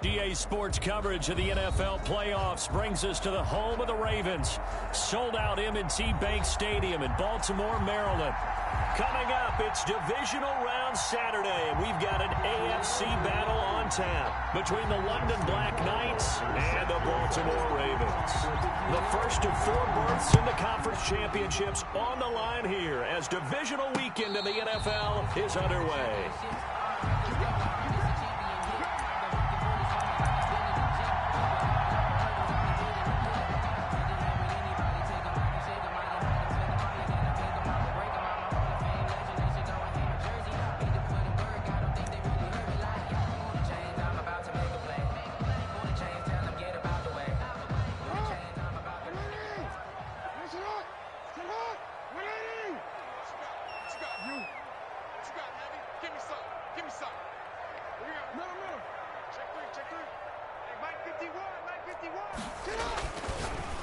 EA Sports coverage of the NFL playoffs brings us to the home of the Ravens. Sold out M&T Bank Stadium in Baltimore, Maryland. Coming up, it's Divisional Round Saturday, and we've got an AFC battle on tap between the London Black Knights and the Baltimore Ravens. The first of 4 berths in the conference championships on the line here as divisional weekend in the NFL is underway.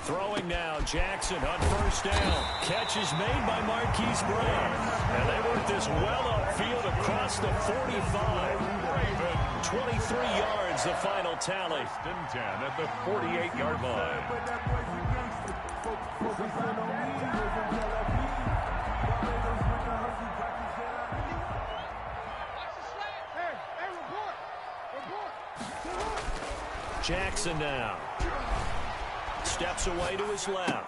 Throwing now, Jackson on first down. Catch is made by Marquise Brown. And they work this well upfield across the 45. 23 yards, the final tally. 10 at the 48-yard line. Jackson now. Steps away to his left.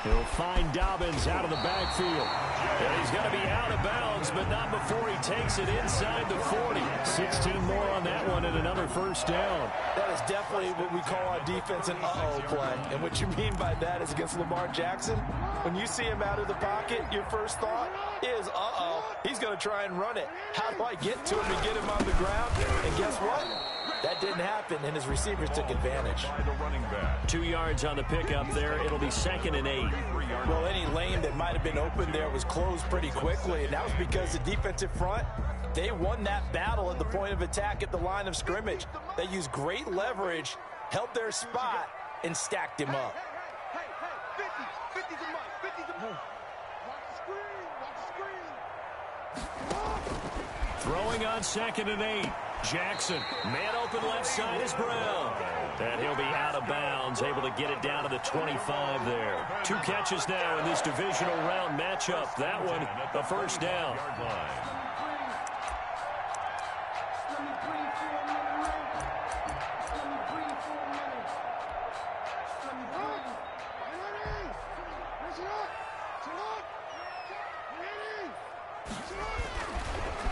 He'll find Dobbins out of the backfield. And he's going to be out of bounds, but not before he takes it inside the 40. 16 more on that one and another first down. That is definitely what we call our defense an uh-oh play. And what you mean by that is against Lamar Jackson, when you see him out of the pocket, your first thought is, uh-oh, he's going to try and run it. How do I get to him and get him on the ground? And guess what? That didn't happen, and his receivers took advantage. 2 yards on the pickup there. It'll be 2nd and 8. Well, any lane that might have been open there was closed pretty quickly, and that was because the defensive front, they won that battle at the point of attack at the line of scrimmage. They used great leverage, held their spot, and stacked him up. Hey, 50's a must, 50's a must. Watch the screen. Throwing on 2nd and 8. Jackson, man open left side is Brown. And he'll be out of bounds, able to get it down to the 25 there. 2 catches now in this divisional round matchup. That one, a first down.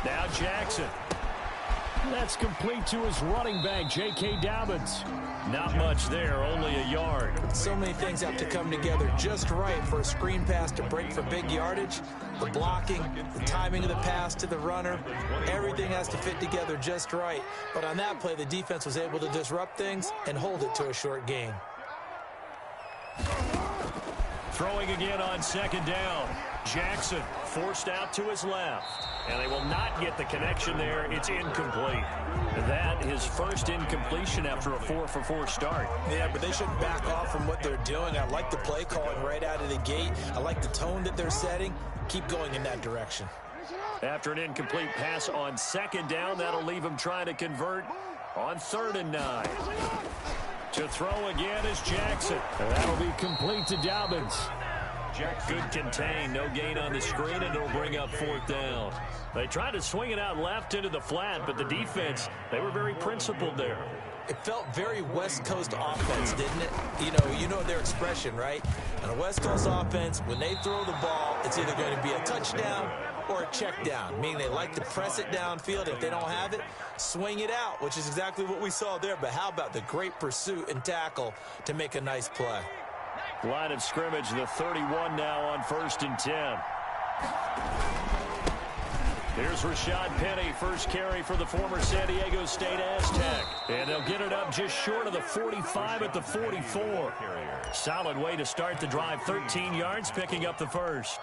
Now Jackson. That's complete to his running back, J.K. Dobbins. Not much there, only a yard. So many things have to come together just right for a screen pass to break for big yardage. The blocking, the timing of the pass to the runner, everything has to fit together just right. But on that play, the defense was able to disrupt things and hold it to a short gain. Throwing again on 2nd down. Jackson forced out to his left. And they will not get the connection there. It's incomplete. That his first incompletion after a 4-for-4 start. Yeah, but they shouldn't back off from what they're doing. I like the play calling right out of the gate. I like the tone that they're setting. Keep going in that direction. After an incomplete pass on 2nd down, that'll leave him trying to convert on 3rd and 9. To throw again is Jackson. And that'll be complete to Dobbins. Good contain, no gain on the screen, and it'll bring up 4th down. They tried to swing it out left into the flat, but the defense, they were very principled there. It felt very West Coast offense, didn't it? You know their expression, right? On a West Coast offense, when they throw the ball, it's either going to be a touchdown or a check down, meaning they like to press it downfield. If they don't have it, swing it out, which is exactly what we saw there. But how about the great pursuit and tackle to make a nice play? Line of scrimmage, the 31 now on 1st and 10. Here's Rashad Penny, first carry for the former San Diego State Aztec. And they'll get it up just short of the 45 at the 44. Solid way to start the drive, 13 yards, picking up the first.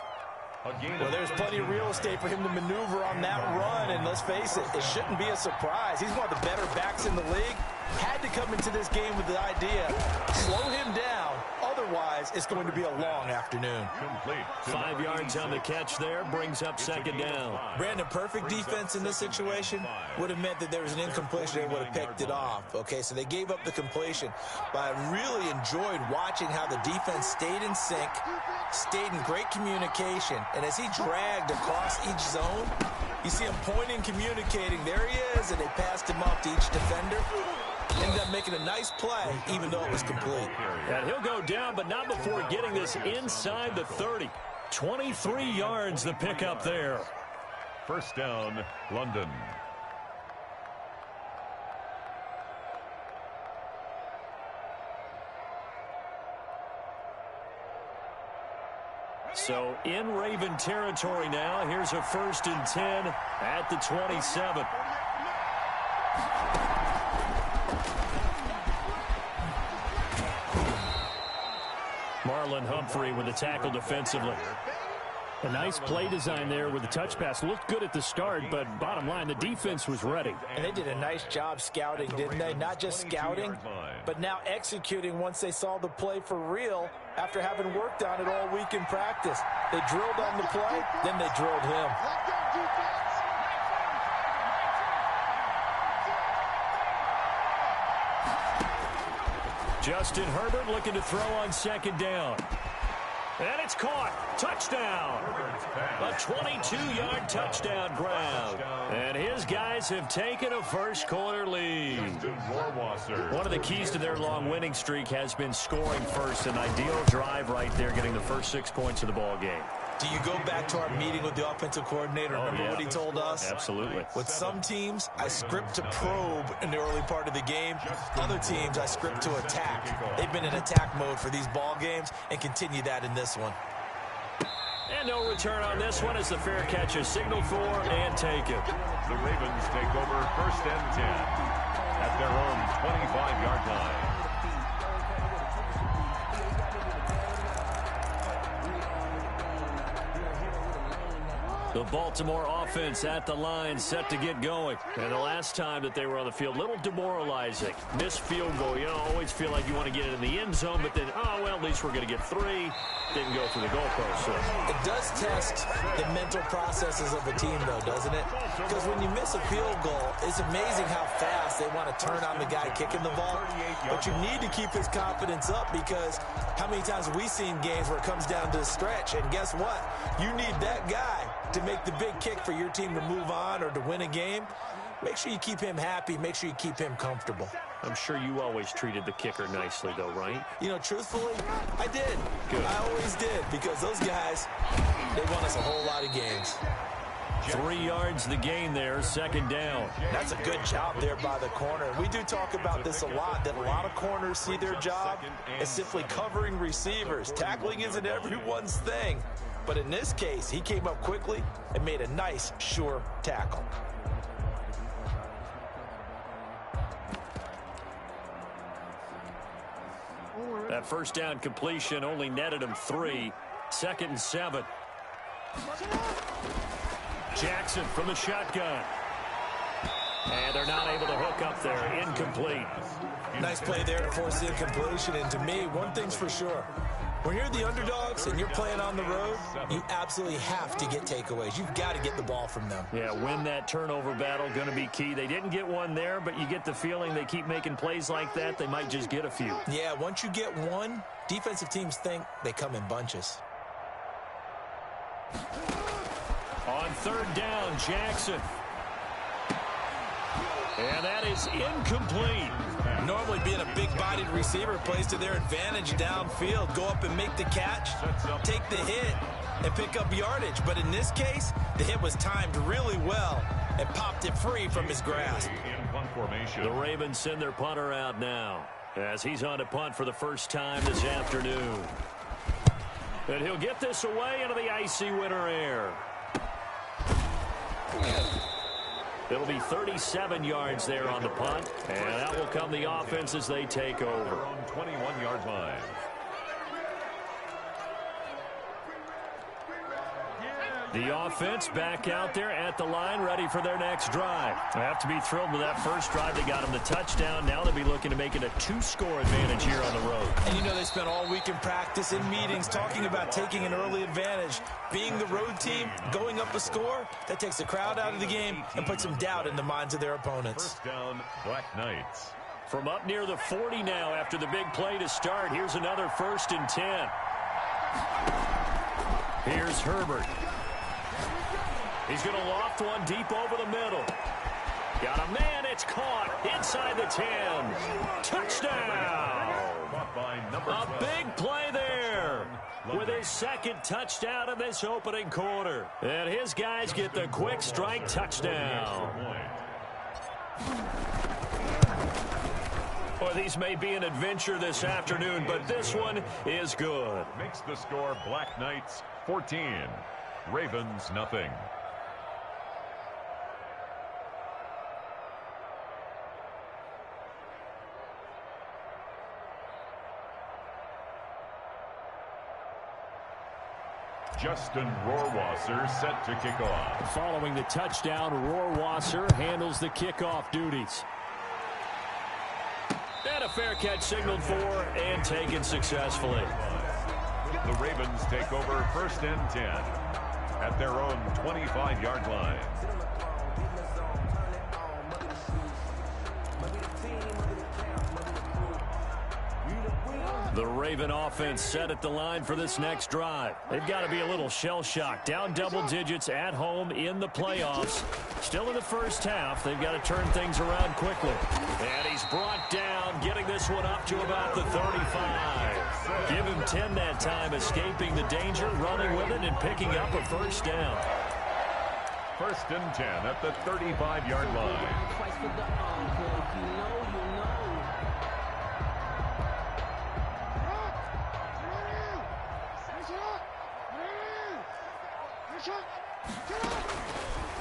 Well, there's plenty of real estate for him to maneuver on that run, and let's face it, it shouldn't be a surprise. He's one of the better backs in the league. Had to come into this game with the idea, slow him down, Otherwise, it's going to be a long afternoon. Complete. 5 yards on the catch there, brings up second down. Brandon, perfect defense in this situation would have meant that there was an incompletion. They would have picked it off. Okay, so they gave up the completion. But I really enjoyed watching how the defense stayed in sync, stayed in great communication. And as he dragged across each zone, you see him pointing, communicating. There he is, and they passed him off to each defender. Ended up making a nice play, even though it was complete. And he'll go down, but not before getting this inside the 30. 23 yards the pickup there. First down, London. So in Raven territory now. Here's a 1st and 10 at the 27. Marlon Humphrey with the tackle defensively. A nice play design there with the touch pass. Looked good at the start, but bottom line, the defense was ready. And they did a nice job scouting, didn't they? Not just scouting, but now executing once they saw the play for real after having worked on it all week in practice. They drilled on the play, then they drilled him. Justin Herbert looking to throw on second down. And it's caught. Touchdown. A 22-yard touchdown grab. And his guys have taken a first-quarter lead. One of the keys to their long winning streak has been scoring first. An ideal drive right there, getting the first 6 points of the ball game. Do you go back to our meeting with the offensive coordinator? Remember what he told us? Absolutely. With some teams, I script to probe in the early part of the game. Other teams, I script to attack. They've been in attack mode for these ball games and continue that in this one. And no return on this one as the fair catch is signaled for and taken. The Ravens take over 1st and 10 at their own 25-yard line. The Baltimore offense at the line, set to get going. And the last time that they were on the field, a little demoralizing. Missed field goal. You know, always feel like you want to get it in the end zone, but then, oh, well, at least we're going to get 3. Didn't go through the goalpost. So. It does test the mental processes of a team, though, doesn't it? Because when you miss a field goal, it's amazing how fast they want to turn on the guy kicking the ball. But you need to keep his confidence up, because how many times have we seen games where it comes down to the stretch, and guess what? You need that guy to make the big kick for your team to move on or to win a game. Make sure you keep him happy. Make sure you keep him comfortable. I'm sure you always treated the kicker nicely, though, right? You know, truthfully, I did. Good. I always did, because those guys, they won us a whole lot of games. 3 yards the gain there, second down. That's a good job there by the corner. We do talk about this a lot, that a lot of corners see their job as simply covering receivers. Tackling isn't everyone's thing. But in this case, he came up quickly and made a nice, sure tackle. That first down completion only netted him 3. 2nd and 7. Jackson from the shotgun. And they're not able to hook up there. Incomplete. Nice play there to force the incompletion. And to me, one thing's for sure. When you're the underdogs and you're playing on the road, you absolutely have to get takeaways. You've got to get the ball from them. Yeah, win that turnover battle, going to be key. They didn't get one there, but you get the feeling they keep making plays like that, they might just get a few. Yeah, once you get one, defensive teams think they come in bunches. On 3rd down, Jackson. And that is incomplete. Normally being a big-bodied receiver plays to their advantage downfield. Go up and make the catch, take the hit, and pick up yardage. But in this case, the hit was timed really well and popped it free from his grasp. The Ravens send their punter out now as he's on to punt for the first time this afternoon. And he'll get this away into the icy winter air. It'll be 37 yards there on the punt, and that will come the offense as they take over. On 21-yard line. The offense back out there at the line, ready for their next drive. They have to be thrilled with that first drive. They got them the touchdown. Now they'll be looking to make it a 2-score advantage here on the road. And you know they spent all week in practice, in meetings, talking about taking an early advantage. Being the road team, going up a score, that takes the crowd out of the game and puts some doubt in the minds of their opponents. First down, Black Knights. From up near the 40 now after the big play to start, here's another 1st and 10. Here's Herbert. He's going to loft one deep over the middle. Got a man, it's caught inside the 10. Touchdown! A big play there with his second touchdown in this opening quarter. And his guys get the quick strike touchdown. Well, these may be an adventure this afternoon, but this one is good. Makes the score Black Knights 14, Ravens nothing. Justin Rohrwasser set to kick off. Following the touchdown, Rohrwasser handles the kickoff duties. And a fair catch signaled for and taken successfully. The Ravens take over 1st and 10 at their own 25-yard line. The Raven offense set at the line for this next drive. They've got to be a little shell-shocked. Down double digits at home in the playoffs. Still in the first half. They've got to turn things around quickly. And he's brought down, getting this one up to about the 35. Give him 10 that time, escaping the danger, running with it, and picking up a 1st down. 1st and 10 at the 35-yard line.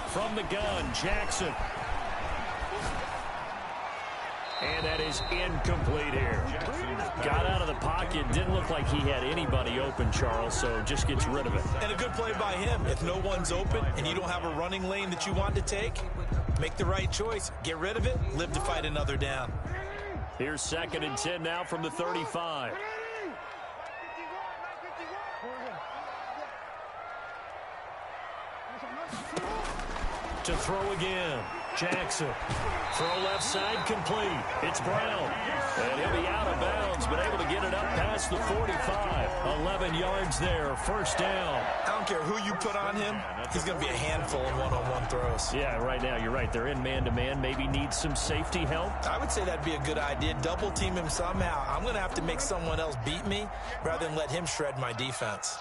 From the gun, Jackson. And that is incomplete here. Got out of the pocket. Didn't look like he had anybody open, Charles, so just gets rid of it. And a good play by him. If no one's open and you don't have a running lane that you want to take, make the right choice. Get rid of it. Live to fight another down. Here's 2nd and 10 now from the 35. To throw again. Jackson. Throw left side complete. It's Brown. And he'll be out of bounds, but able to get it up past the 45. 11 yards there. 1st down. I don't care who you put on him. He's going to be a handful in one-on-one throws. Yeah, right now you're right. They're in man-to-man. Maybe need some safety help. I would say that'd be a good idea. Double team him somehow. I'm going to have to make someone else beat me rather than let him shred my defense.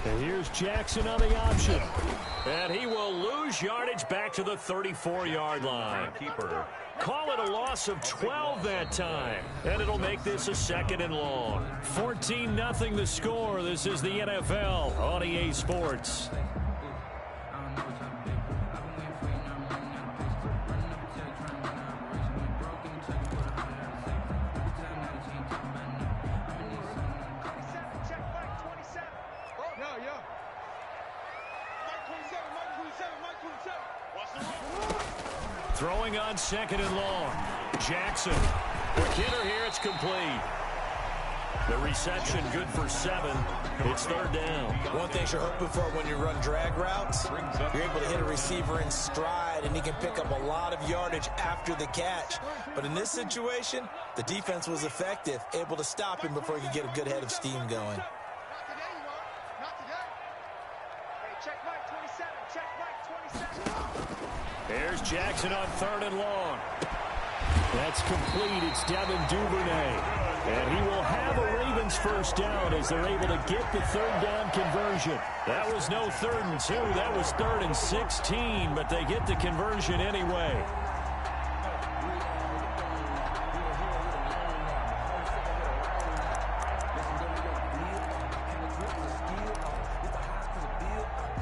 And here's Jackson on the option. And he will lose yardage back to the 34-yard line. Call it a loss of 12 that time. And it'll make this a 2nd and long. 14-0 the score. This is the NFL on EA Sports. Throwing on 2nd and long. Jackson. The hitter here, it's complete. The reception good for 7. It's 3rd down. One thing you're hoping for when you run drag routes, you're able to hit a receiver in stride, and he can pick up a lot of yardage after the catch. But in this situation, the defense was effective, able to stop him before he could get a good head of steam going. Here's Jackson on 3rd and long. That's complete. It's Devin Duvernay. And he will have a Ravens 1st down as they're able to get the 3rd down conversion. That was no 3rd and 2. That was 3rd and 16, but they get the conversion anyway.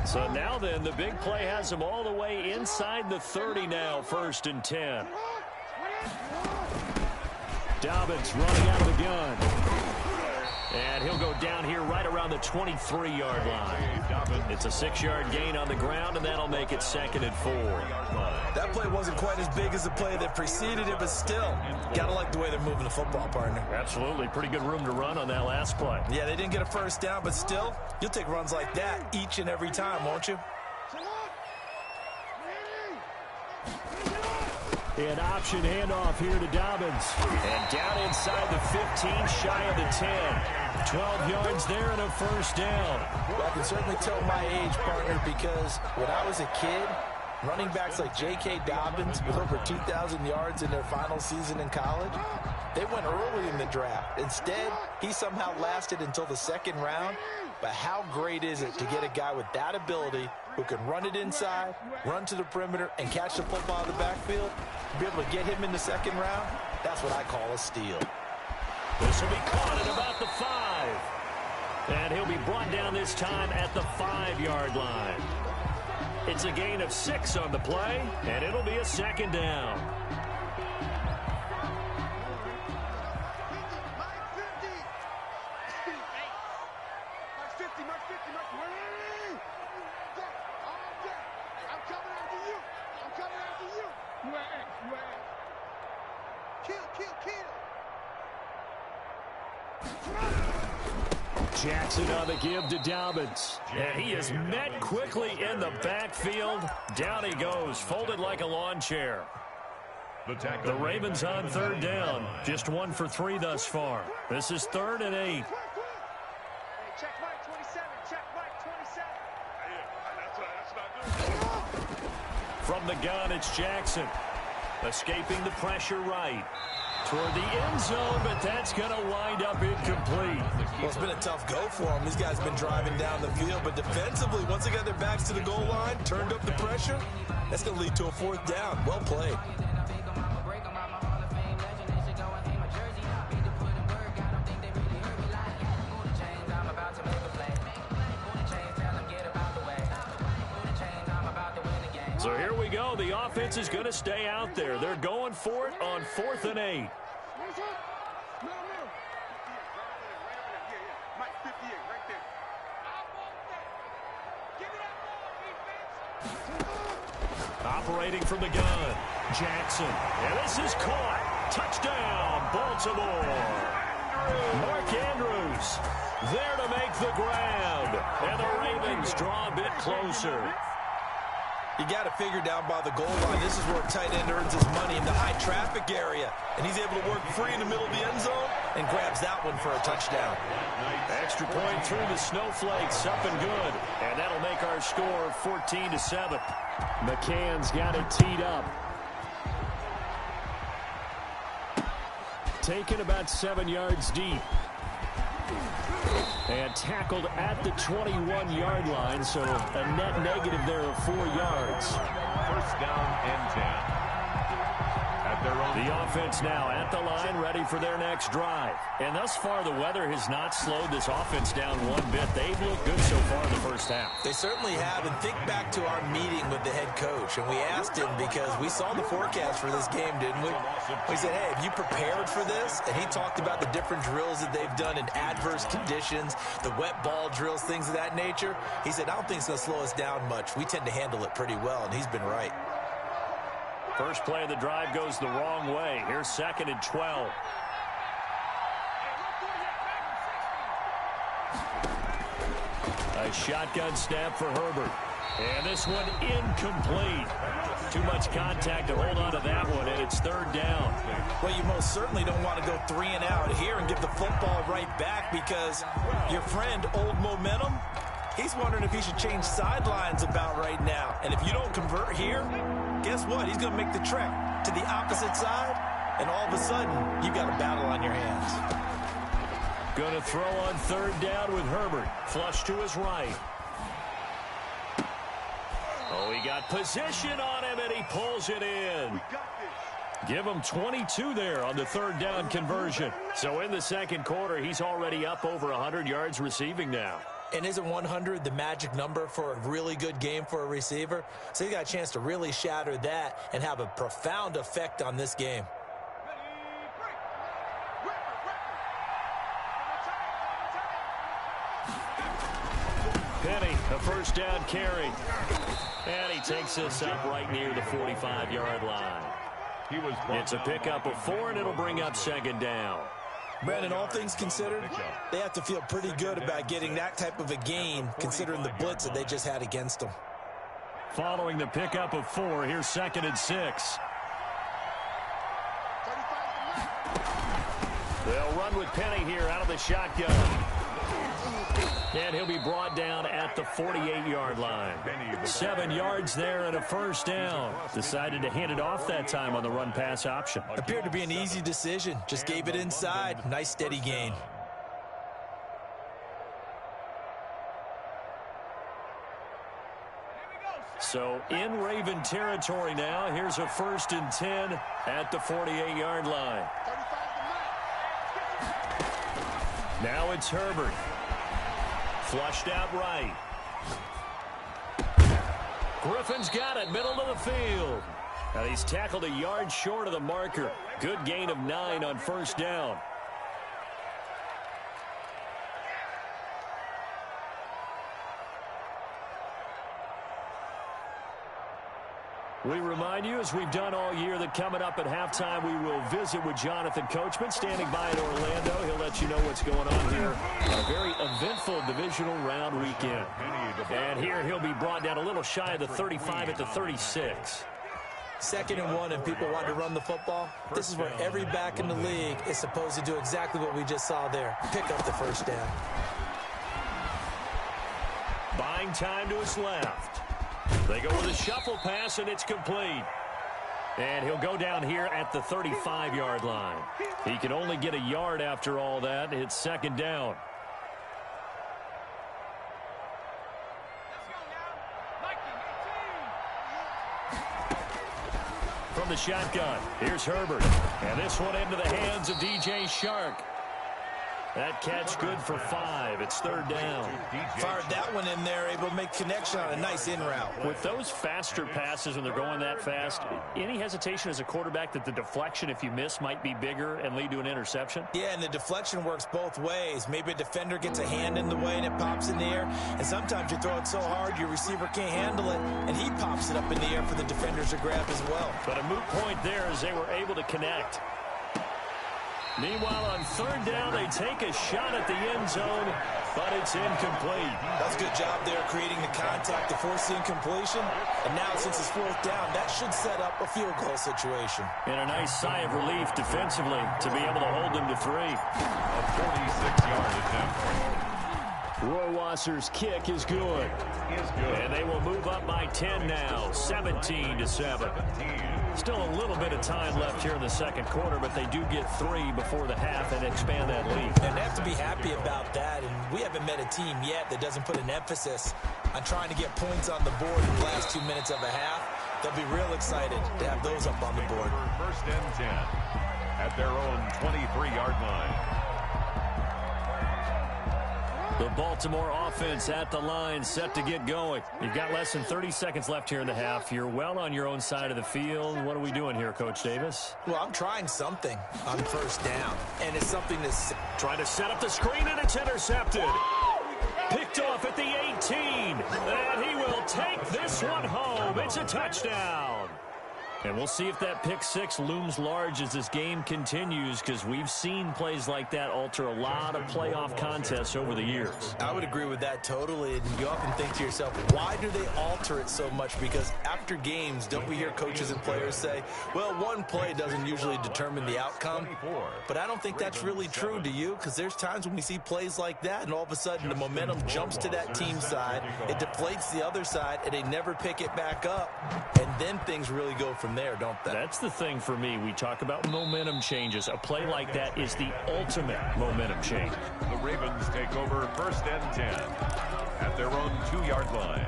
So now then, the big play has them all the way inside the 30 now, 1st and 10. Dobbins running out of the gun. And he'll go down here right around the 23-yard line. It's a 6-yard gain on the ground, and that'll make it 2nd and 4. That play wasn't quite as big as the play that preceded it, but still, got to like the way they're moving the football, partner. Absolutely. Pretty good room to run on that last play. Yeah, they didn't get a first down, but still, you'll take runs like that each and every time, won't you? An option handoff here to Dobbins. And down inside the 15, shy of the 10. 12 yards there and a first down. Well, I can certainly tell my age, partner, because when I was a kid, running backs like J.K. Dobbins with over 2,000 yards in their final season in college, they went early in the draft. Instead, he somehow lasted until the 2nd round. But how great is it to get a guy with that ability who can run it inside, run to the perimeter, and catch the football out of the backfield? To be able to get him in the 2nd round, that's what I call a steal. This will be caught at about the 5. And he'll be brought down this time at the 5-yard line. It's a gain of 6 on the play, and it'll be a 2nd down. Jackson on the give to Dobbins. And he is met quickly in the backfield. Down he goes, folded like a lawn chair. The Ravens on 3rd down. Just 1 for 3 thus far. This is 3rd and 8. Check Mike 27. Check Mike 27. From the gun, it's Jackson. Escaping the pressure right. Toward the end zone, but that's going to wind up incomplete. Well, it's been a tough go for them. These guys have been driving down the field, but defensively, once they got their backs to the goal line, turned up the pressure, that's going to lead to a 4th down. Well played. So here we go. The offense is going to stay out there. They're going for it on 4th and 8. Operating from the gun, Jackson. And this is caught. Touchdown, Baltimore. Mark Andrews there to make the grab. And the Ravens draw a bit closer. You got to figure down by the goal line. This is where a tight end earns his money in the high traffic area. And he's able to work free in the middle of the end zone and grabs that one for a touchdown. Extra point through the snowflakes, up and good. And that'll make our score 14-7. McCann's got it teed up. Taken about 7 yards deep. And tackled at the 21-yard line, so a net negative there of 4 yards. First down and 10. At their own. The offense now at the line, ready for their next drive. And thus far, the weather has not slowed this offense down one bit. They've looked good so far in the first half. They certainly have. And think back to our meeting with the head coach. And we asked him, because we saw the forecast for this game, didn't we? We said, hey, have you prepared for this? And he talked about the different drills that they've done in adverse conditions, the wet ball drills, things of that nature. He said, I don't think it's going to slow us down much. We tend to handle it pretty well, and he's been right. First play of the drive goes the wrong way. Here's 2nd and 12. A shotgun snap for Herbert. And this one incomplete. Too much contact to hold on to that one, and it's 3rd down. Well, you most certainly don't want to go 3 and out here and give the football right back, because your friend, Old Momentum, he's wondering if he should change sidelines about right now. And if you don't convert here, guess what? He's going to make the trek to the opposite side, and all of a sudden, you've got a battle on your hands. Going to throw on 3rd down with Herbert. Flush to his right. Oh, he got position on him, and he pulls it in. Give him 22 there on the 3rd down conversion. So in the 2nd quarter, he's already up over 100 yards receiving now. And isn't 100 the magic number for a really good game for a receiver? So he got a chance to really shatter that and have a profound effect on this game. Penny, a first down carry. And he takes this up right near the 45-yard line. It's a pickup of 4, and it'll bring up second down. Brandon, all things considered, they have to feel pretty good about getting that type of a gain, considering the blitz that they just had against them. Following the pickup of 4, here's 2nd and 6. They'll run with Penny here out of the shotgun. And he'll be brought down at the 48-yard line. 7 yards there and a first down. Decided to hand it off that time on the run-pass option. Appeared to be an easy decision. Just gave it inside. Nice steady gain. So in Raven territory now. Here's a 1st and 10 at the 48-yard line. Now it's Herbert. Flushed out right. Griffin's got it, middle of the field. And he's tackled a yard short of the marker. Good gain of 9 on first down. We remind you, as we've done all year, that coming up at halftime, we will visit with Jonathan Coachman, standing by in Orlando. He'll let you know what's going on here on a very eventful divisional round weekend. And here he'll be brought down a little shy of the 35 at the 36. 2nd and 1, and people want to run the football. This is where every back in the league is supposed to do exactly what we just saw there. Pick up the first down. Buying time to his left. They go with a shuffle pass, and it's complete. And he'll go down here at the 35-yard line. He can only get a yard after all that. It's 2nd down. From the shotgun, here's Herbert. And this one into the hands of DJ Shark. That catch good for 5. It's 3rd down. Fired that one in there, able to make connection on a nice in route. With those faster passes when they're going that fast, any hesitation as a quarterback that the deflection, if you miss, might be bigger and lead to an interception? Yeah, and the deflection works both ways. Maybe a defender gets a hand in the way and it pops in the air. And sometimes you throw it so hard your receiver can't handle it, and he pops it up in the air for the defenders to grab as well. But a moot point there as they were able to connect. Meanwhile, on 3rd down, they take a shot at the end zone, but it's incomplete. That's a good job there creating the contact to force the incompletion. And now, since it's 4th down, that should set up a field goal situation. And a nice sigh of relief defensively to be able to hold them to 3. A 46-yard attempt. Rohrwasser's kick is good. And they will move up by 10 now, 17-7. Still a little bit of time left here in the 2nd quarter, but they do get 3 before the half and expand that lead. And they have to be happy about that, and we haven't met a team yet that doesn't put an emphasis on trying to get points on the board in the last 2 minutes of a half. They'll be real excited to have those up on the board. 1st and 10 at their own 23-yard line. The Baltimore offense at the line, set to get going. You've got less than 30 seconds left here in the half. You're well on your own side of the field. What are we doing here, Coach Davis? Well, I'm trying something on 1st down, and it's something that's... Trying to set up the screen, and it's intercepted. Picked off at the 18, and he will take this one home. It's a touchdown. And we'll see if that pick 6 looms large as this game continues, because we've seen plays like that alter a lot of playoff contests over the years. I would agree with that totally. And you often think to yourself, why do they alter it so much? Because after games, don't we hear coaches and players say, well, one play doesn't usually determine the outcome. But I don't think that's really true, do you? Because there's times when we see plays like that, and all of a sudden the momentum jumps to that team side, it deflates the other side, and they never pick it back up. And then things really go from there, don't they? That's the thing for me. We talk about momentum changes. A play like that is the ultimate momentum change. The Ravens take over 1st and 10 at their own 2-yard line.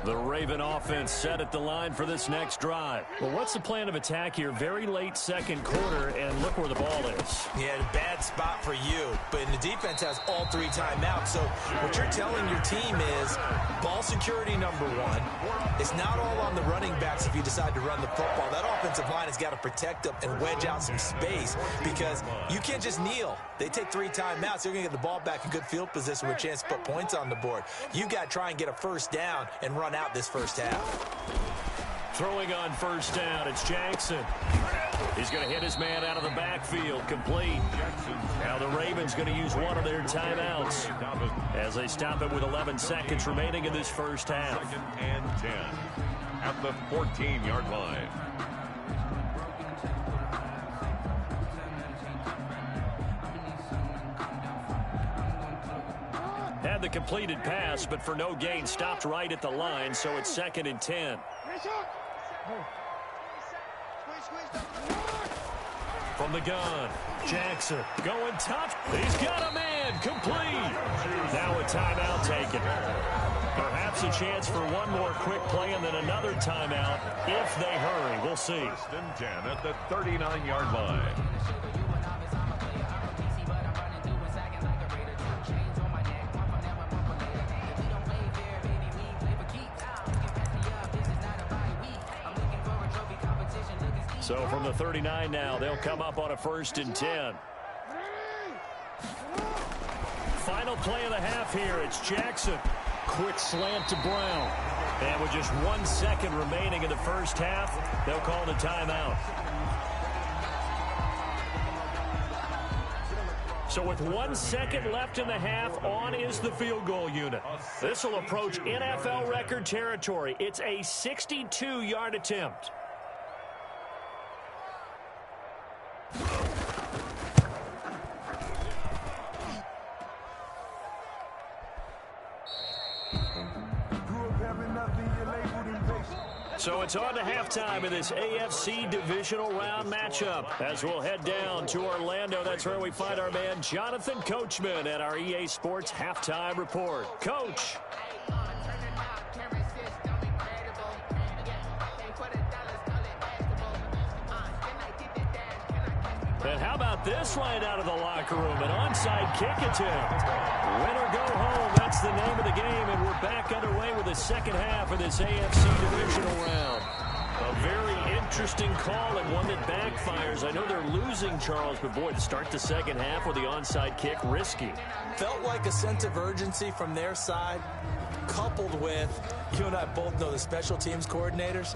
The Raven offense set at the line for this next drive. Well, what's the plan of attack here? Very late second quarter, and look where the ball is. Yeah, a bad spot for you, but the defense has all 3 timeouts. So what you're telling your team is ball security number 1. It's not all on the running backs if you decide to run the football. That offensive line has got to protect them and wedge out some space because you can't just kneel. They take 3 timeouts. They're going to get the ball back in good field position with a chance to put points on the board. You got to try and get a first down and run out this first half. Throwing on first down, it's Jackson. He's going to hit his man out of the backfield, complete. Now the Ravens going to use one of their timeouts as they stop it with 11 seconds remaining in this first half. 2nd and 10 at the 14-yard line. Had the completed pass, but for no gain, stopped right at the line, so it's 2nd and 10. From the gun, Jackson going tough. He's got a man, complete. Now a timeout taken. Perhaps a chance for one more quick play and then another timeout if they hurry. We'll see. 1st and 10 at the 39-yard line. So from the 39 now, they'll come up on a 1st and 10. Final play of the half here. It's Jackson. Quick slant to Brown. And with just 1 second remaining in the first half, they'll call the timeout. So with 1 second left in the half, on is the field goal unit. This will approach NFL record territory. It's a 62-yard attempt. So it's on to halftime in this AFC divisional round matchup. As we'll head down to Orlando, that's where we find our man Jonathan Coachman at our EA Sports Halftime Report. Coach. And how about this right out of the locker room? An onside kick attempt. Win or go home, that's the name of the game, and we're back underway with the second half of this AFC divisional round. A very interesting call and one that backfires. I know they're losing, Charles, but boy, to start the second half with the onside kick, risky. Felt like a sense of urgency from their side, coupled with, you and I both know the special teams coordinators.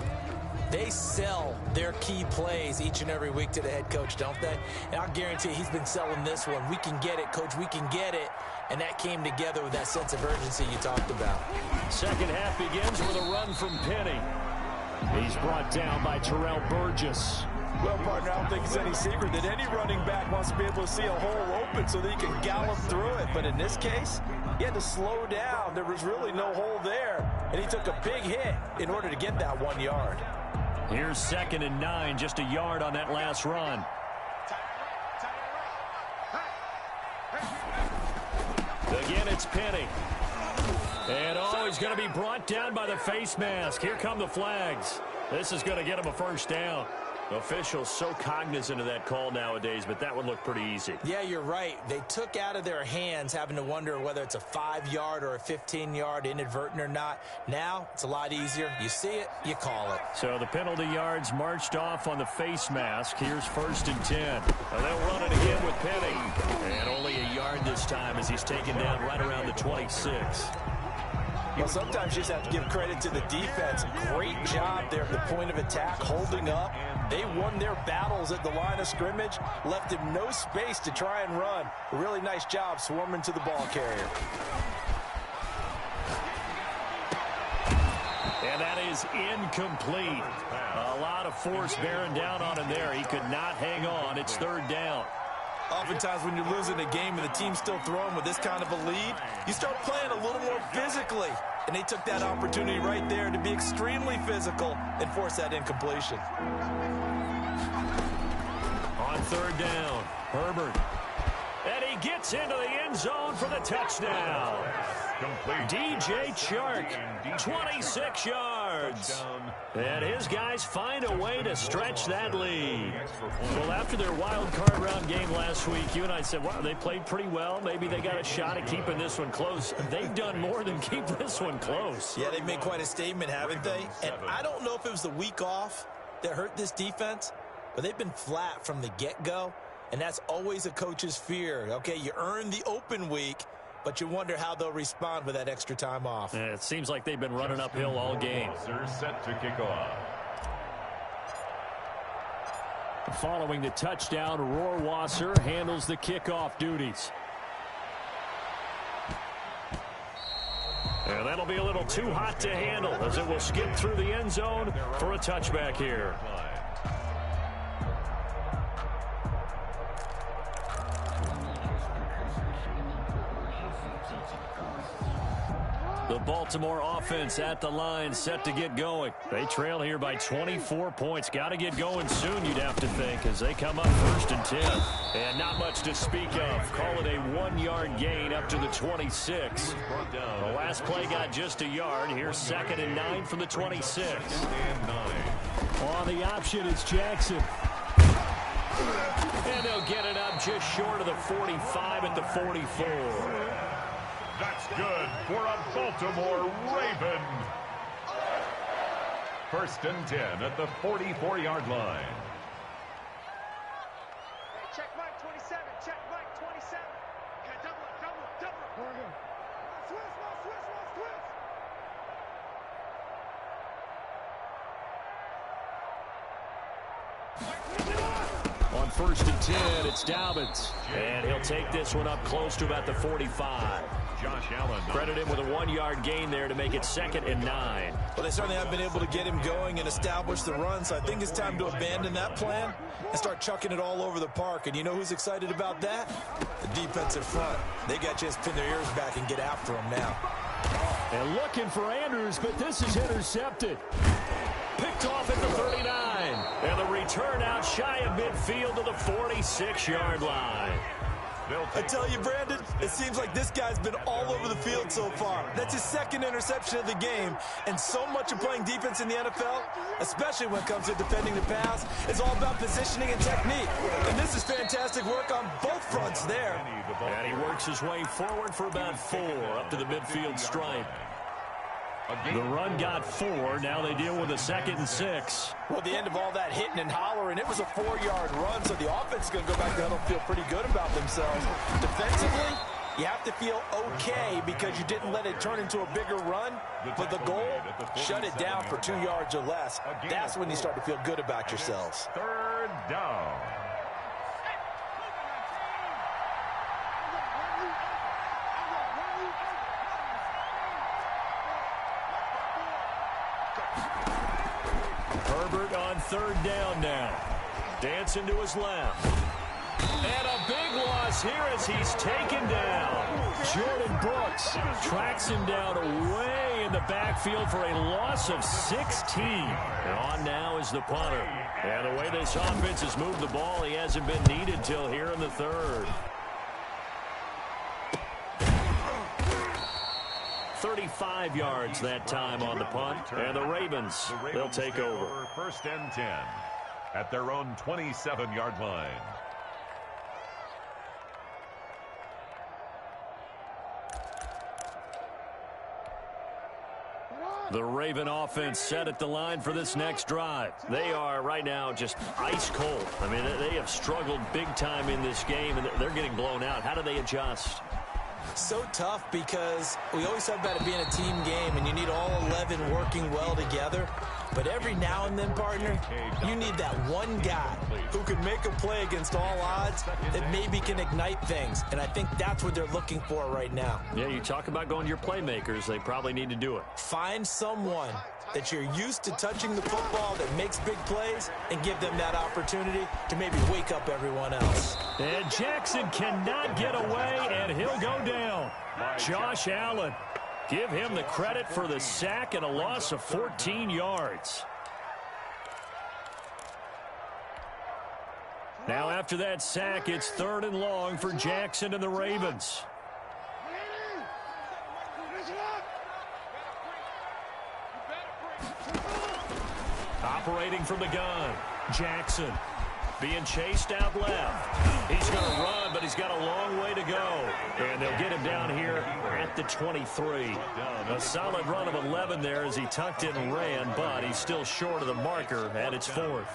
They sell their key plays each and every week to the head coach, don't they? And I'll guarantee he's been selling this one. We can get it, coach. We can get it. And that came together with that sense of urgency you talked about. Second half begins with a run from Penny. He's brought down by Terrell Burgess. Well, partner, I don't think it's any secret that any running back wants to be able to see a hole open so that he can gallop through it. But in this case, he had to slow down. There was really no hole there. And he took a big hit in order to get that 1 yard. Here's 2nd and 9, just a yard on that last run. Again, it's Penny. And he's going to be brought down by the face mask. Here come the flags. This is going to get him a first down. Officials so cognizant of that call nowadays, but that would look pretty easy. Yeah, you're right. They took out of their hands having to wonder whether it's a 5-yard or a 15-yard, inadvertent or not. Now, it's a lot easier. You see it, you call it. So the penalty yards marched off on the face mask. Here's 1st and 10. And they'll run it again with Penny. And only a yard this time as he's taken down right around the 26. Well, sometimes you just have to give credit to the defense. Great job there at the point of attack, holding up. They won their battles at the line of scrimmage, left him no space to try and run. A really nice job swarming to the ball carrier. And that is incomplete. A lot of force bearing down on him there. He could not hang on. It's 3rd down. Oftentimes when you're losing a game and the team's still throwing with this kind of a lead, you start playing a little more physically. And they took that opportunity right there to be extremely physical and force that incompletion. On 3rd down, Herbert. And he gets into the end zone for the touchdown. Complete. DJ Chark, 26 yards. And his guys find a way to stretch that lead. Well, after their wild card round game last week, you and I said, wow, they played pretty well. Maybe they got a shot at keeping this one close. They've done more than keep this one close. Yeah, they've made quite a statement, haven't they? And I don't know if it was the week off that hurt this defense, but they've been flat from the get-go. And that's always a coach's fear. Okay, you earn the open week, but you wonder how they'll respond with that extra time off. And it seems like they've been running uphill all game. Set to kick off. Following the touchdown, Rohrwasser handles the kickoff duties. And that'll be a little too hot to handle as it will skip through the end zone for a touchback here. The Baltimore offense at the line, set to get going. They trail here by 24 points. Got to get going soon, you'd have to think, as they come up 1st and 10. And not much to speak of. Call it a 1-yard gain up to the 26. The last play got just a yard. Here's 2nd and 9 from the 26. On the option, it's Jackson. And they'll get it up just short of the 45 at the 44. That's good for a Baltimore Raven. 1st and 10 at the 44-yard line. Hey, check Mike 27. Check Mike 27. Okay, double it. Swiss. On 1st and 10, it's Dobbins. And he'll take this one up close to about the 45. Josh Allen. Credit him with a 1-yard gain there to make it 2nd and 9. Well, they certainly have been able to get him going and establish the run, so I think it's time to abandon that plan and start chucking it all over the park. And you know who's excited about that? The defensive front. They got to just pin their ears back and get after him now. And looking for Andrews, but this is intercepted. Picked off at the 39. And the return out shy of midfield to the 46-yard line. I tell you, Brandon, it seems like this guy's been all over the field so far. That's his 2nd interception of the game. And so much of playing defense in the NFL, especially when it comes to defending the pass, is all about positioning and technique. And this is fantastic work on both fronts there. And he works his way forward for about 4 up to the midfield stripe. The run got 4. Now they deal with a 2nd and 6. Well, at the end of all that hitting and hollering, it was a 4-yard run, so the offense is going to go back there and feel pretty good about themselves. Defensively, you have to feel okay because you didn't let it turn into a bigger run. But the goal, shut it down for 2 yards or less. That's when you start to feel good about yourselves. 3rd down. Herbert on 3rd down now. Dancing to his left. And a big loss here as he's taken down. Jordan Brooks tracks him down away in the backfield for a loss of 16. And on now is the punter. And the way this offense has moved the ball, he hasn't been needed till here in the 3rd. 35 yards that time on the punt. And the Ravens, they'll take over. 1st and 10 at their own 27-yard line. The Raven offense set at the line for this next drive. They are right now just ice cold. I mean, they have struggled big time in this game, and they're getting blown out. How do they adjust? So tough because we always talk about it being a team game, and you need all 11 working well together. But every now and then, partner, you need that one guy who can make a play against all odds that maybe can ignite things. And I think that's what they're looking for right now. Yeah, you talk about going to your playmakers. They probably need to do it. Find someone that you're used to touching the football that makes big plays and give them that opportunity to maybe wake up everyone else. And Jackson cannot get away, and he'll go down. Josh Allen. Give him the credit for the sack and a loss of 14 yards. Now after that sack, it's 3rd and long for Jackson and the Ravens. Operating from the gun, Jackson being chased out left. He's going to run, but he's got a long way to go. And they'll get him down here at the 23. A solid run of 11 there as he tucked in and ran, but he's still short of the marker, and it's 4th.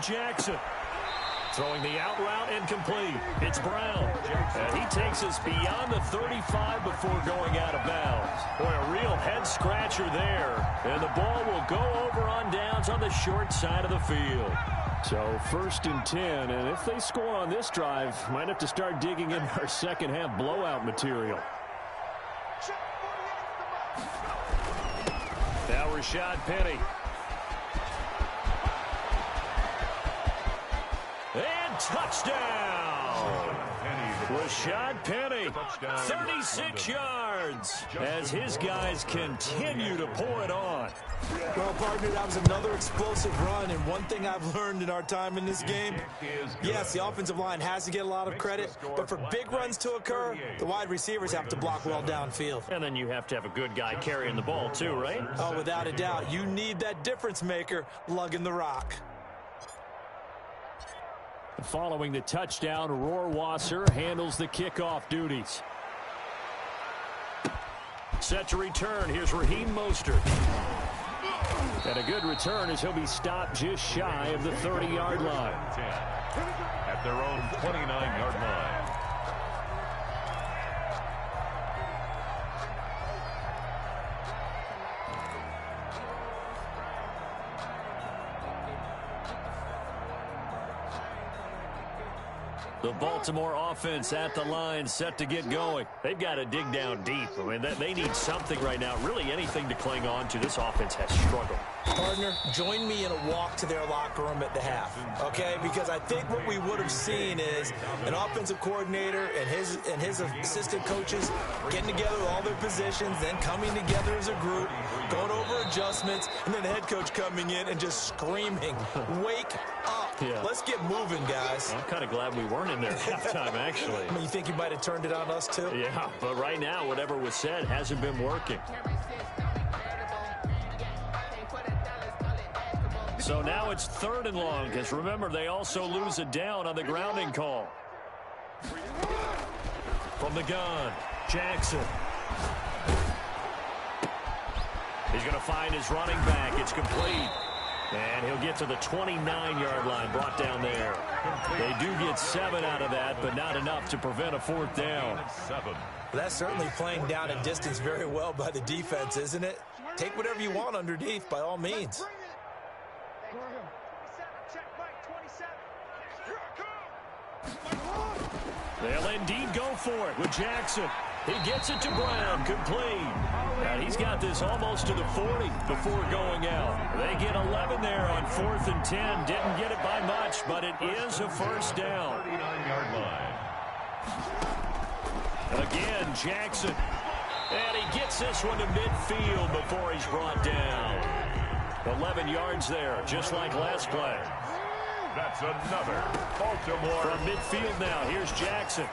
Jackson throwing the out route incomplete. It's Brown, and he takes us beyond the 35 before going out of bounds. Boy, a real head scratcher there, and the ball will go over on downs on the short side of the field. So 1st and 10, and if they score on this drive, might have to start digging in our second half blowout material. Now Rashad Penny. And touchdown! Rashad Penny, 36 yards, as his guys continue to pour it on. Well, partner, that was another explosive run, and one thing I've learned in our time in this game, yes, the offensive line has to get a lot of credit, but for big runs to occur, the wide receivers have to block well downfield. And then you have to have a good guy carrying the ball too, right? Oh, without a doubt. You need that difference maker lugging the rock. Following the touchdown, Rohrwasser handles the kickoff duties. Set to return. Here's Raheem Mostert. And a good return as he'll be stopped just shy of the 30-yard line. At their own 29-yard line. The Baltimore offense at the line, set to get going. They've got to dig down deep. I mean, they need something right now, really anything to cling on to. This offense has struggled. Partner, join me in a walk to their locker room at the half, okay? Because I think what we would have seen is an offensive coordinator and his assistant coaches getting together with all their positions, then coming together as a group, going over adjustments, and then the head coach coming in and just screaming, "Wake up. Yeah. Let's get moving, guys." I'm kind of glad we weren't in there at halftime, actually. I mean, you think you might have turned it on us, too? Yeah, but right now, whatever was said hasn't been working. So now it's 3rd and long, because remember, they also lose a down on the grounding call. From the gun, Jackson. He's going to find his running back. It's complete. And he'll get to the 29-yard line, brought down there. They do get 7 out of that, but not enough to prevent a 4th down. That's certainly playing down a distance very well by the defense, isn't it? Take whatever you want underneath, by all means. They'll indeed go for it with Jackson. He gets it to Brown, complete. And he's got this almost to the 40 before going out. They get 11 there on 4th and 10. Didn't get it by much, but it is a 1st down. 39-yard line. Again, Jackson. And he gets this one to midfield before he's brought down. 11 yards there, just like last play. That's another Baltimore. From midfield now, here's Jackson.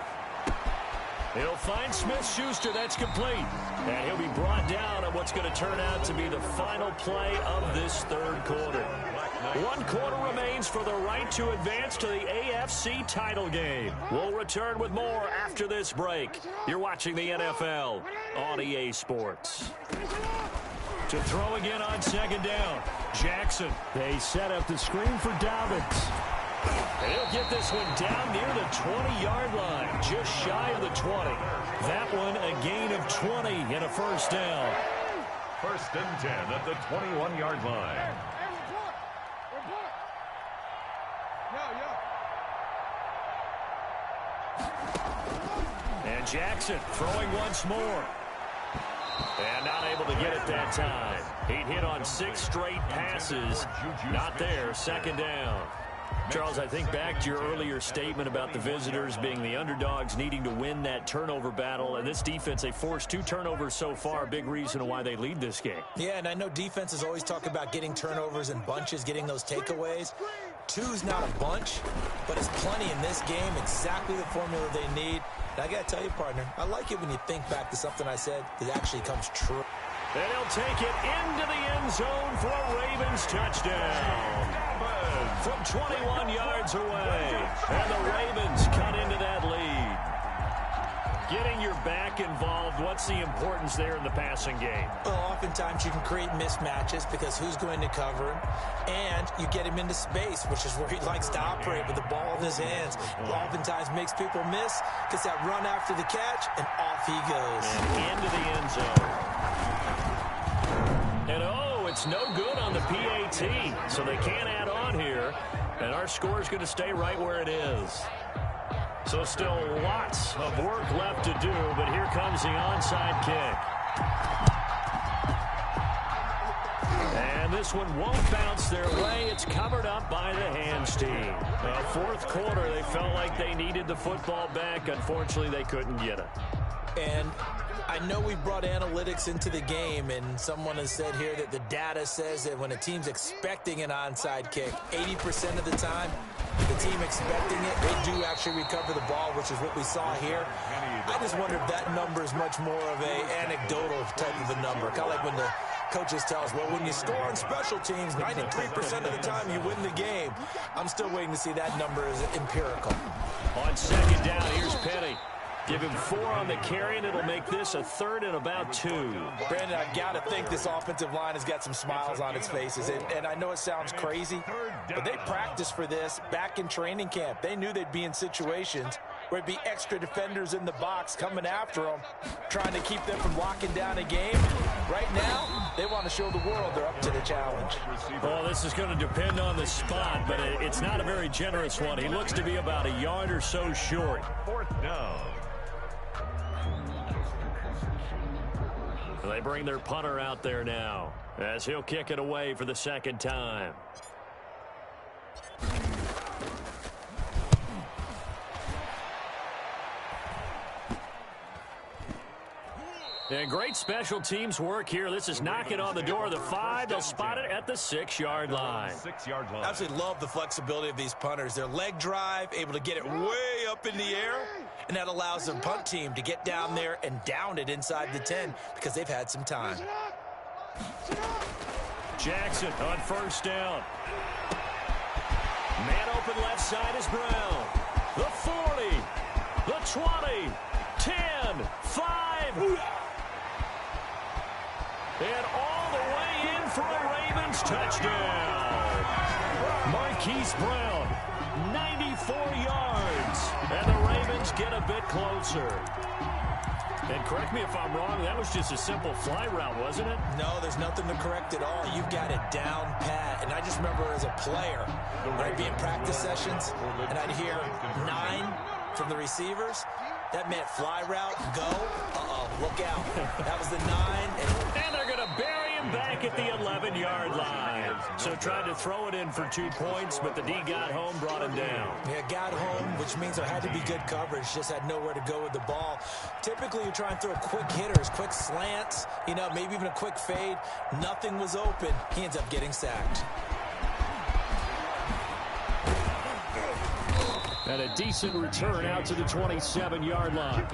He'll find Smith-Schuster. That's complete. And he'll be brought down on what's going to turn out to be the final play of this 3rd quarter. 1 quarter remains for the right to advance to the AFC title game. We'll return with more after this break. You're watching the NFL on EA Sports. To throw again on 2nd down, Jackson. They set up the screen for Dobbins. And he'll get this one down near the 20-yard line, just shy of the 20. That one a gain of 20 and a 1st down. 1st and 10 at the 21-yard line. And Jackson throwing once more. And not able to get it that time. He'd hit on 6 straight passes. Not there, second down. Charles, I think back to your earlier statement about the visitors being the underdogs needing to win that turnover battle. And this defense, they forced 2 turnovers so far. Big reason why they lead this game. Yeah, and I know defenses always talk about getting turnovers in bunches, getting those takeaways. 2's not a bunch, but it's plenty in this game. Exactly the formula they need. And I got to tell you, partner, I like it when you think back to something I said that actually comes true. And he'll take it into the end zone for a Ravens touchdown. From 21 yards away. And the Ravens cut into that lead. Getting your back involved, what's the importance there in the passing game? Well, oftentimes you can create mismatches because who's going to cover him? And you get him into space, which is where he likes to operate with the ball in his hands. Oftentimes makes people miss, gets that run after the catch, and off he goes. And into the end zone. And it's no good on the PAT, so they can't add on here. And our score is going to stay right where it is. So still lots of work left to do, but here comes the onside kick. And this one won't bounce their way. It's covered up by the hands team. Fourth quarter, they felt like they needed the football back. Unfortunately, they couldn't get it. And I know we brought analytics into the game, and someone has said here that the data says that when a team's expecting an onside kick, 80% of the time, the team expecting it, they do actually recover the ball, which is what we saw here. I just wonder if that number is much more of a anecdotal type of a number. Kind of like when the coaches tell us, well, when you score on special teams, 93% of the time you win the game. I'm still waiting to see that number as empirical. On second down, here's Penny. Give him 4 on the carry, and it'll make this a 3rd and about 2. Brandon, I've got to think this offensive line has got some smiles on its faces. And I know it sounds crazy, but they practiced for this back in training camp. They knew they'd be in situations where it'd be extra defenders in the box coming after them, trying to keep them from locking down a game. Right now, they want to show the world they're up to the challenge. Well, this is going to depend on the spot, but it's not a very generous one. He looks to be about a yard or so short. 4th down. They bring their punter out there now as he'll kick it away for the second time. And great special teams work here. This is knocking on the door of the 5. They'll spot it at the 6-yard line. 6-yard line. Absolutely love the flexibility of these punters. Their leg drive, able to get it way up in the air, and that allows the punt team to get down there and down it inside the 10 because they've had some time. Jackson on first down. Man open left side is Brown. The 40, the 20, 10, 5. And all the way in for a Ravens touchdown. Marquise Brown, 94 yards. And the Ravens get a bit closer. And correct me if I'm wrong, that was just a simple fly route, wasn't it? No, there's nothing to correct at all. You've got it down pat. And I just remember as a player, when I'd be in practice sessions, and I'd hear 9 from the receivers. That meant fly route, go. Look out. That was the 9. And they're going to bury him back at the 11-yard line. So tried to throw it in for 2 points, but the D got home, brought him down. Yeah, got home, which means there had to be good coverage. Just had nowhere to go with the ball. Typically, you try and throw quick hitters, quick slants, maybe even a quick fade. Nothing was open. He ends up getting sacked. And a decent return out to the 27-yard line.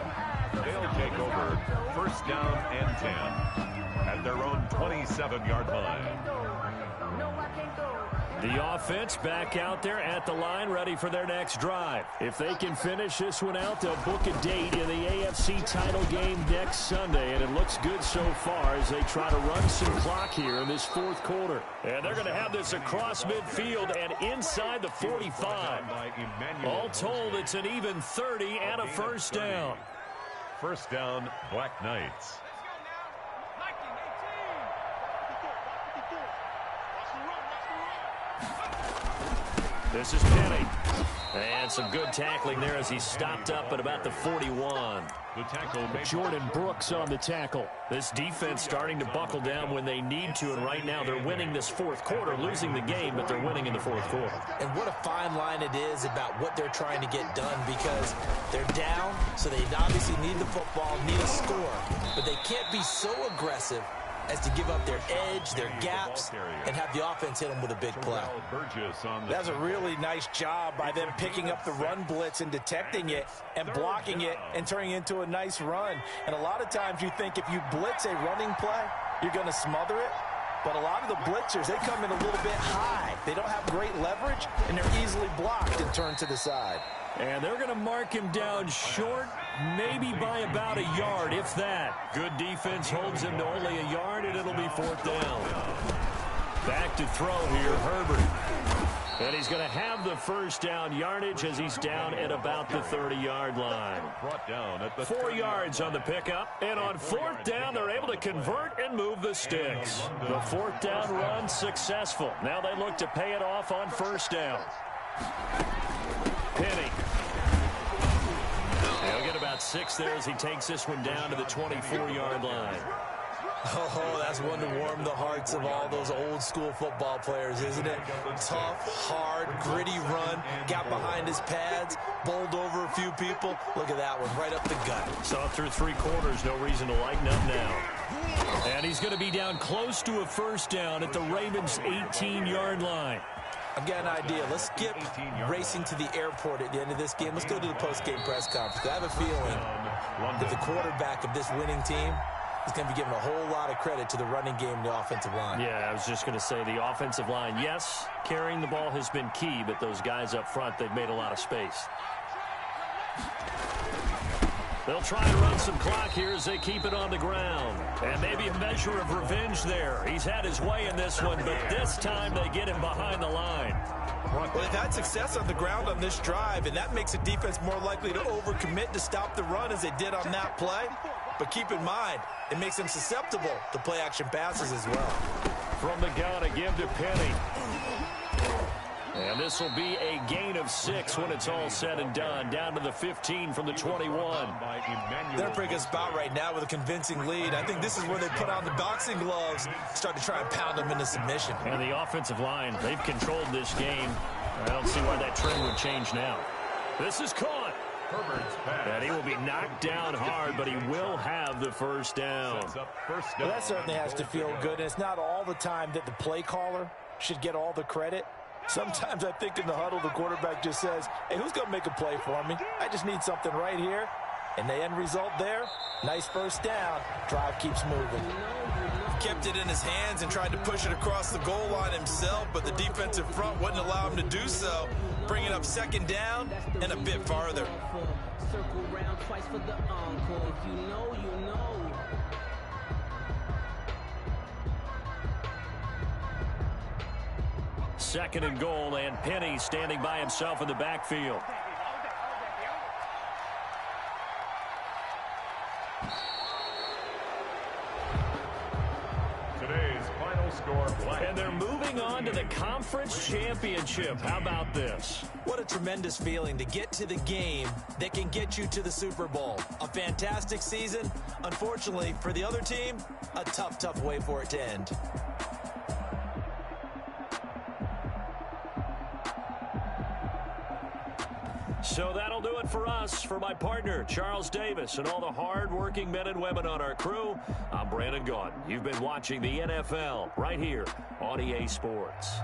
They'll take over 1st down and 10 at their own 27-yard line. The offense back out there at the line, ready for their next drive. If they can finish this one out, they'll book a date in the AFC title game next Sunday, and it looks good so far as they try to run some clock here in this 4th quarter. And they're going to have this across midfield and inside the 45. All told, it's an even 30 and a 1st down. 1st down, Black Knights. This is Penny. And some good tackling there as he stopped up at about the 41. The tackle made. Jordan Brooks on the tackle. This defense starting to buckle down when they need to, and right now they're winning this fourth quarter, losing the game, but they're winning in the fourth quarter. And what a fine line it is about what they're trying to get done, because they're down, so they obviously need the football, need a score, but they can't be so aggressive as to give up their edge, their gaps, and have the offense hit them with a big play. That's a really nice job by them picking up the run blitz and detecting it and blocking it and turning it into a nice run. And a lot of times you think if you blitz a running play, you're going to smother it. But a lot of the blitzers, they come in a little bit high. They don't have great leverage, and they're easily blocked and turned to the side. And they're going to mark him down short, maybe by about a yard, if that. Good defense holds him to only a yard, and it'll be fourth down. Back to throw here, Herbert. And he's going to have the first down yardage as he's down at about the 30-yard line. 4 yards on the pickup. And on fourth down, they're able to convert and move the sticks. The fourth down run successful. Now they look to pay it off on first down. Penny. He'll get about 6 there as he takes this one down to the 24-yard line. Oh, that's one to warm the hearts of all those old school football players, isn't it? Tough, hard, gritty run, got behind his pads, bowled over a few people. Look at that one, right up the gut. Saw through 3 quarters, no reason to lighten up now. And he's going to be down close to a first down at the Ravens' 18-yard line. I've got an idea. Let's skip racing to the airport at the end of this game. Let's go to the post-game press conference. I have a feeling that the quarterback of this winning team is going to be given a whole lot of credit to the running game and the offensive line. Yeah, I was just going to say the offensive line, yes, carrying the ball has been key, but those guys up front, they've made a lot of space. They'll try to run some clock here as they keep it on the ground. And maybe a measure of revenge there. He's had his way in this one, but this time they get him behind the line. Well, they've had success on the ground on this drive, and that makes the defense more likely to overcommit to stop the run as they did on that play. But keep in mind, it makes them susceptible to play-action passes as well. From the gun, a give to Penny. And this will be a gain of 6 when it's all said and done. Down to the 15 from the 21. They're in a pretty good spot right now with a convincing lead. I think this is where they put on the boxing gloves, start to try and pound them into submission. And the offensive line, they've controlled this game. I don't see why that trend would change now. This is caught. And he will be knocked down hard, but he will have the first down. Well, that certainly has to feel good. And it's not all the time that the play caller should get all the credit. Sometimes I think in the huddle, the quarterback just says, hey, who's going to make a play for me? I just need something right here. And the end result there, nice first down. Drive keeps moving. Kept it in his hands and tried to push it across the goal line himself, but the defensive front wouldn't allow him to do so, bringing up second down and a bit farther. Circle round twice for the encore. If you know, you know. Second and goal, and Penny standing by himself in the backfield. Today's final score. And they're moving on to the conference championship. How about this? What a tremendous feeling to get to the game that can get you to the Super Bowl. A fantastic season. Unfortunately, for the other team, a tough, tough way for it to end. So that'll do it for us. For my partner, Charles Davis, and all the hard-working men and women on our crew, I'm Brandon Gaudin. You've been watching the NFL right here on EA Sports.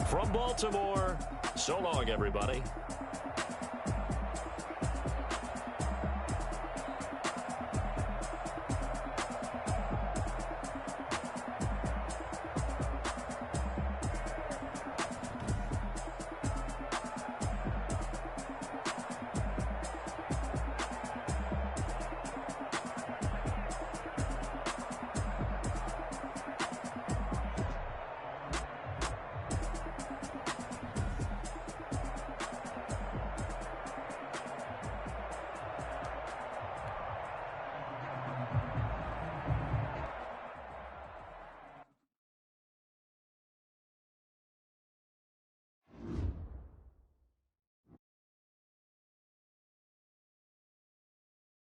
From Baltimore, so long, everybody.